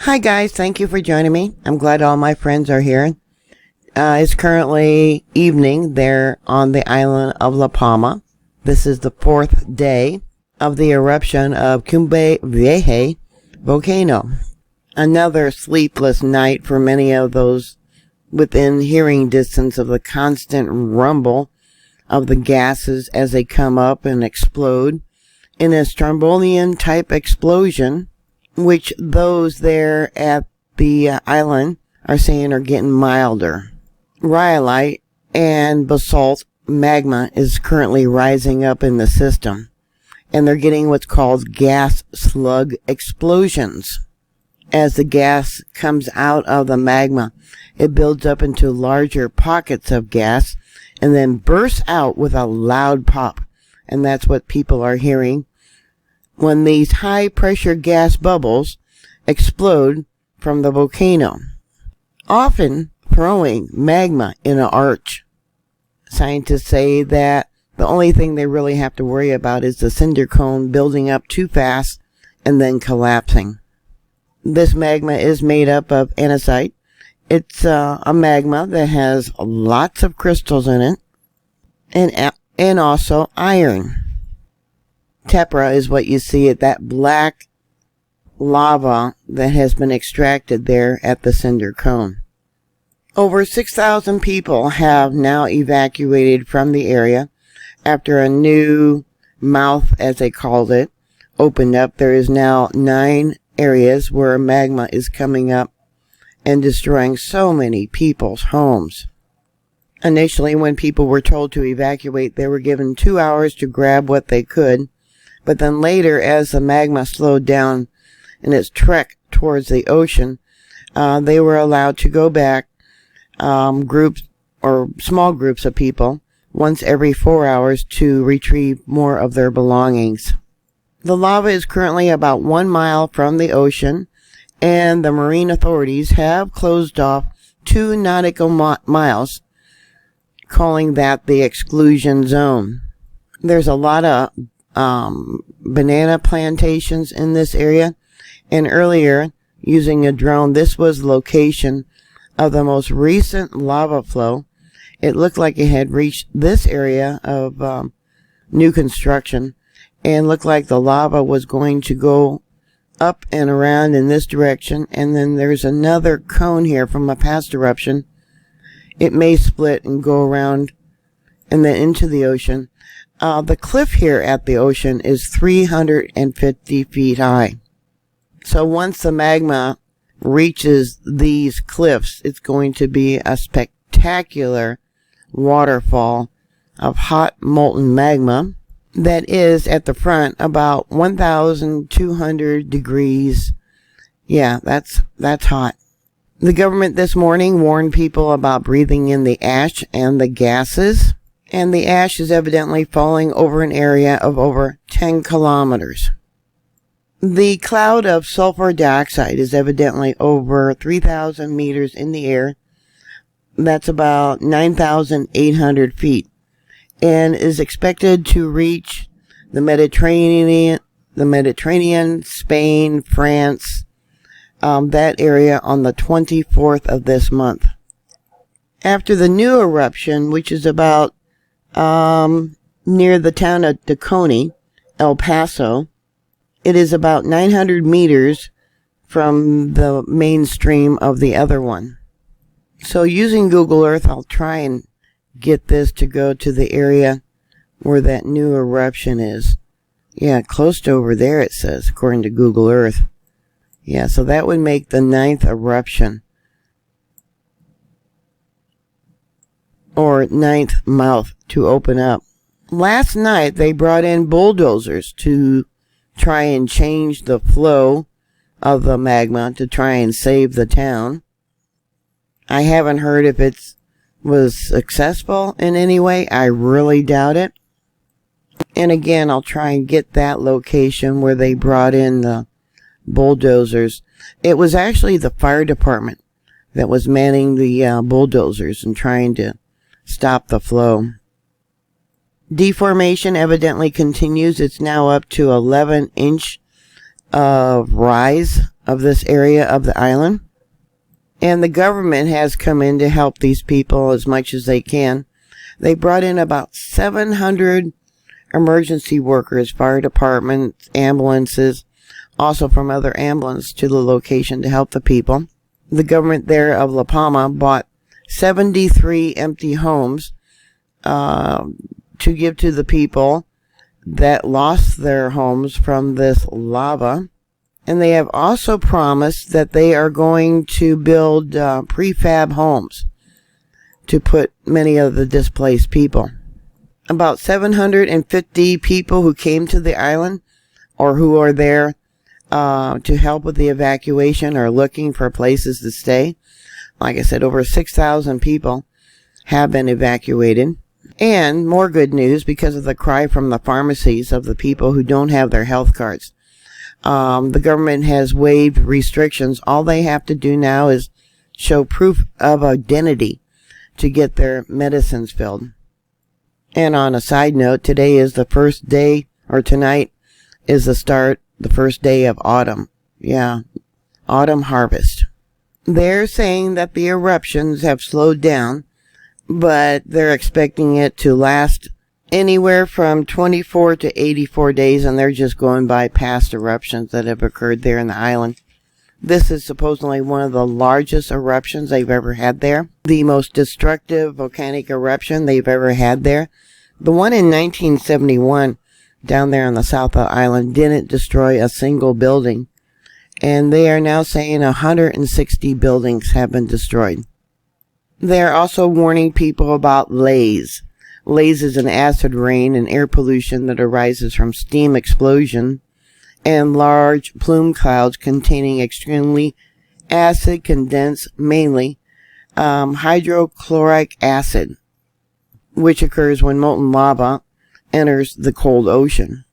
Hi guys, thank you for joining me. I'm glad all my friends are here. It's currently evening there on the island of La Palma. This is the 4th day of the eruption of Cumbre Vieja volcano. Another sleepless night for many of those within hearing distance of the constant rumble of the gases as they come up and explode in a Strombolian type explosion, which those there at the island are saying are getting milder. Rhyolite and basalt magma is currently rising up in the system, and they're getting what's called gas slug explosions. As the gas comes out of the magma, it builds up into larger pockets of gas and then bursts out with a loud pop, and that's what people are hearing when these high-pressure gas bubbles explode from the volcano, often throwing magma in an arch. Scientists say that the only thing they really have to worry about is the cinder cone building up too fast and then collapsing. This magma is made up of andesite. It's a magma that has lots of crystals in it, and also iron. Tephra is what you see at that black lava that has been extracted there at the cinder cone. Over 6,000 people have now evacuated from the area after a new mouth, as they called it, opened up. There is now 9 areas where magma is coming up and destroying so many people's homes. Initially, when people were told to evacuate, they were given 2 hours to grab what they could. But then later, as the magma slowed down in its trek towards the ocean, they were allowed to go back, groups or small groups of people, once every 4 hours to retrieve more of their belongings. The lava is currently about 1 mile from the ocean, and the marine authorities have closed off 2 nautical miles, calling that the exclusion zone. There's a lot of banana plantations in this area, and earlier, using a drone, this was the location of the most recent lava flow. It looked like it had reached this area of new construction, and looked like the lava was going to go up and around in this direction, and then there's another cone here from a past eruption. It may split and go around and then into the ocean. The cliff here at the ocean is 350 feet high. So once the magma reaches these cliffs, it's going to be a spectacular waterfall of hot molten magma that is at the front about 1,200 degrees. Yeah, that's hot. The government this morning warned people about breathing in the ash and the gases. And the ash is evidently falling over an area of over 10 kilometers. The cloud of sulfur dioxide is evidently over 3,000 meters in the air. That's about 9,800 feet. And is expected to reach the Mediterranean, Spain, France, that area on the 24th of this month. After the new eruption, which is about near the town of Tacony, El Paso, it is about 900 meters from the mainstream of the other one. So using Google Earth, I'll try and get this to go to the area where that new eruption is. Yeah, close to over there, it says, according to Google Earth. Yeah, so that would make the 9th eruption, or 9th mouth to open up. Last night, they brought in bulldozers to try and change the flow of the magma to try and save the town. I haven't heard if it was successful in any way. I really doubt it. And again, I'll try and get that location where they brought in the bulldozers. It was actually the fire department that was manning the bulldozers and trying to stop the flow. Deformation evidently continues. It's now up to 11-inch of rise of this area of the island. And the government has come in to help these people as much as they can. They brought in about 700 emergency workers, fire departments, ambulances, also from other ambulances to the location to help the people. The government there of La Palma bought 73 empty homes to give to the people that lost their homes from this lava. And they have also promised that they are going to build prefab homes to put many of the displaced people. About 750 people who came to the island or who are there to help with the evacuation are looking for places to stay. Like I said, over 6,000 people have been evacuated. And more good news, because of the cry from the pharmacies of the people who don't have their health cards. The government has waived restrictions. All they have to do now is show proof of identity to get their medicines filled. And on a side note, today is the first day, or tonight is the first day of autumn. Yeah, autumn harvest. They're saying that the eruptions have slowed down, but they're expecting it to last anywhere from 24 to 84 days, and they're just going by past eruptions that have occurred there in the island. This is supposedly one of the largest eruptions they've ever had there. The most destructive volcanic eruption they've ever had there. The one in 1971 down there on the south of the island didn't destroy a single building. And they are now saying 160 buildings have been destroyed. They are also warning people about laze. Laze is an acid rain and air pollution that arises from steam explosion and large plume clouds containing extremely acid condensed, mainly hydrochloric acid, which occurs when molten lava enters the cold ocean.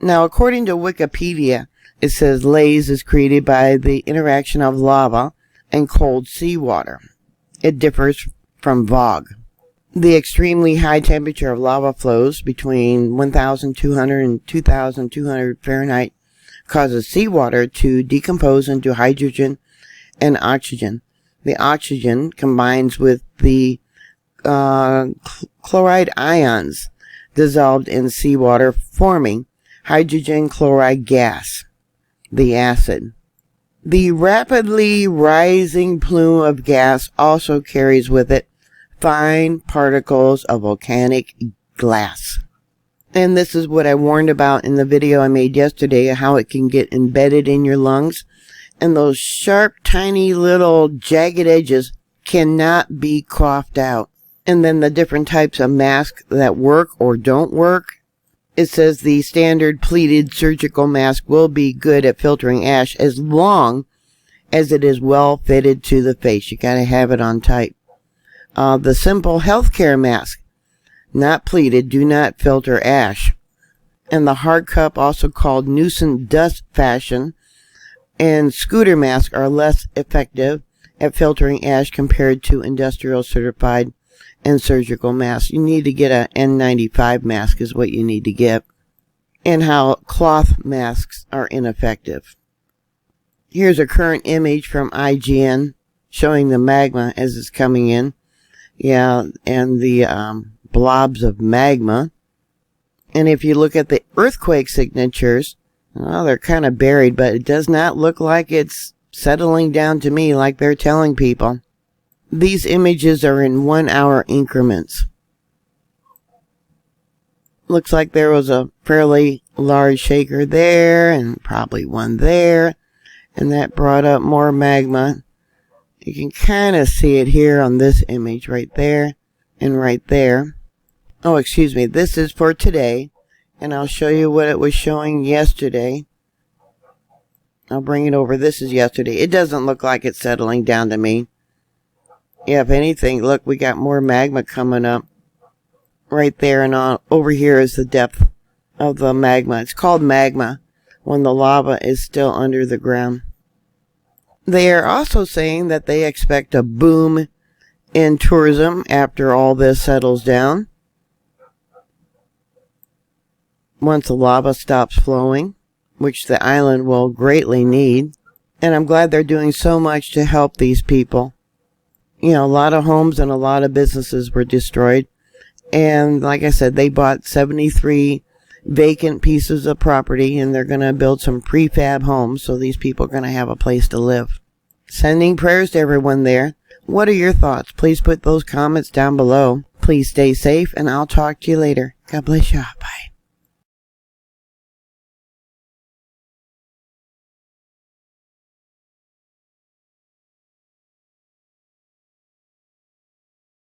Now, according to Wikipedia, it says laze is created by the interaction of lava and cold seawater. It differs from fog. The extremely high temperature of lava flows between 1,200 and 2,200 Fahrenheit causes seawater to decompose into hydrogen and oxygen. The oxygen combines with the chloride ions dissolved in seawater, forming hydrogen chloride gas, the acid. The rapidly rising plume of gas also carries with it fine particles of volcanic glass. And this is what I warned about in the video I made yesterday, how it can get embedded in your lungs. And those sharp, tiny little jagged edges cannot be coughed out. And then the different types of masks that work or don't work. It says the standard pleated surgical mask will be good at filtering ash as long as it is well fitted to the face. You gotta have it on tight. The simple healthcare mask, not pleated, do not filter ash. And the hard cup, also called nuisance dust fashion, and scooter masks are less effective at filtering ash compared to industrial certified and surgical masks. You need to get a N95 mask is what you need to get. And how cloth masks are ineffective. Here's a current image from IGN showing the magma as it's coming in. Yeah, and the blobs of magma. And if you look at the earthquake signatures, well, they're kind of buried, but it does not look like it's settling down to me like they're telling people. These images are in 1 hour increments. Looks like there was a fairly large shaker there and probably one there. And that brought up more magma. You can kind of see it here on this image right there and right there. Oh, excuse me. This is for today. And I'll show you what it was showing yesterday. I'll bring it over. This is yesterday. It doesn't look like it's settling down to me. Yeah, if anything, look, we got more magma coming up. Right there and on. Over here is the depth of the magma. It's called magma when the lava is still under the ground. They are also saying that they expect a boom in tourism after all this settles down. Once the lava stops flowing, which the island will greatly need. And I'm glad they're doing so much to help these people. You know, a lot of homes and a lot of businesses were destroyed. And like I said, they bought 73 vacant pieces of property, and they're going to build some prefab homes so these people are going to have a place to live. Sending prayers to everyone there. What are your thoughts? Please put those comments down below. Please stay safe, and I'll talk to you later. God bless you. Bye.